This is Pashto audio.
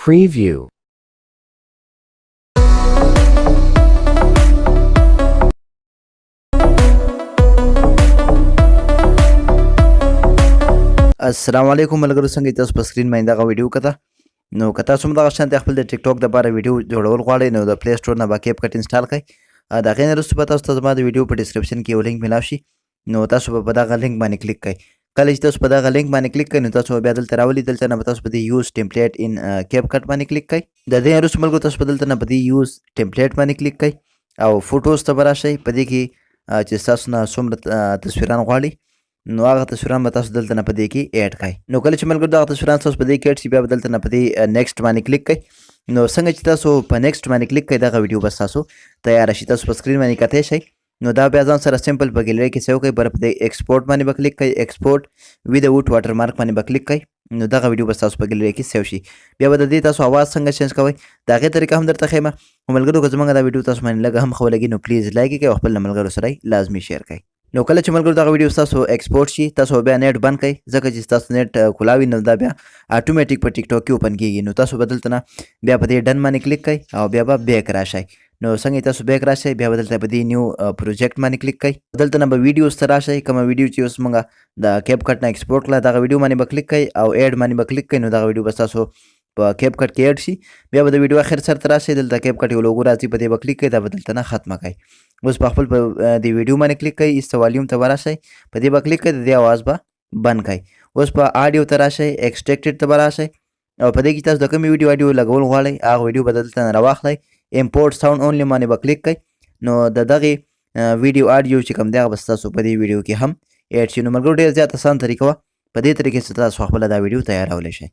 Preview. السلام علیکم ملګرو، څنګه تاسو په سکرین باندې دغه ویډیو کته نو که تاسو هم دغه شانتې خپل د ټیک ټاک دپاره ویډیو جوړول غواړئ نو د پلی سټور نه به کیپ کټ انسټال کړئ. د هغې نه وروسته به تاسو ته زما د ویډیو په ډسکرپشن کې یو لینک میلاو شي، نو تاسو به په دغه لینک باندې کلیک کړئ. کله چې تاسو په دغه لینک باندې کلیک کړئ نو تاسو به بیا دلته راولي، دلته نه به تاسو په دې یوز ټمپلیټ ان کیپ کټ باندې کلیک کړئ. د دې نه وروسته ملګرو تاسو به دلته نه په دې یوز ټمپلیټ باندې کلیک کړئ او فوټوز ته به راشئ. په دې کې چې ستاسو نه څومره تصویران غواړي نو هغه تصویران به تاسو دلته نه په دې کې اډ کړئ. نو کله چې ملګرو دغه تصویران تاسو په دې کې اډ شي بیا به دلته نه په دې نیکسټ باندې کلیک کړئ. نو څنګه چې تاسو په نیکسټ باندې کلیک کړئ دغه ویډیو به ستاسو تیاره شي. تاسو په سکرین باندې کتی شئ نو دا بیا ځان سره سمپل په ګیلري کې سیو کړئ، بیا په دې ایکسپورټ باندې به کلیک کړئ، ایکسپورټ ویداوټ واټر مارک باندې به کلیک کړئ. نو دغه ویډیو به ستاسو په ګیلري کې سیو شي. بیا به د دې تاسو اواز څنګه چینج کوئ د هغې طریقه هم درته ښیم. ملګرو که زموږ دا ویډیو تاسو باندې لږه هم ښه ولګي نو پلیز لایک یې کړئ او خپل ملګرو سره یې لازمي شیر کړئ. نو کله چې ملګرو دغه ویډیو ستاسو ایکسپورټ شي تاسو بیا نیټ بند کړئ، ځکه چې ستاسو نیټ کولاوي نو دا بیا اټومیټیک په ټیک ټاک کې اوپن کېږي. نو تاسو به دلته نه بیا په دې ډن باندې کلیک کړئ او بیا به بیک راشئ. نو څنګه تاسو بیک راشئ بیا به دلته په دې نیو پروجیکټ باندې کلیک کړئ، دلته نه به ویډیوز ته راشئ. کومه ویډیو چې اوس موږ د کیپ کټ نه ایکسپورټ کړله دغه ویډیو باندې به کلیک کړئ او ایډ باندې به کلیک کړئ. نو دغه ویډیو به ستاسو په کیپ کټ کې ایډ شي. بیا به د ویډیو اخر سر ته راشئ، دلته کیپ کټ یو لوګو راځي په دې به کلیک کړئ، دا به دلته نه ختمه کړئ. اوس په خپل په دې ویډیو باندې کلیک کړئ، ایسته والیوم ته به راشئ، په دې به کلیک کړئ، د دې اواز به بند کړئ. اوس په آډیو ته راشئ، ایکسټریکټډ ته به راشئ او په دې کې تاسو د کومې ویډیو آډیو لګول غواړئ هغه ویډیو به دلته نه راواخلئ. امپورټ ساوند اونلی باندې به کلیک کړئ. نو د دغې ویډیو آډیو چې کوم دی هغه به ستاسو په دې ویډیو کې هم ایډ شي. نو ملګرو ډېر زیات اسان طریقه وه، په دې طریقې سره تاسو خپله دا ویډیو تیارولی شئ.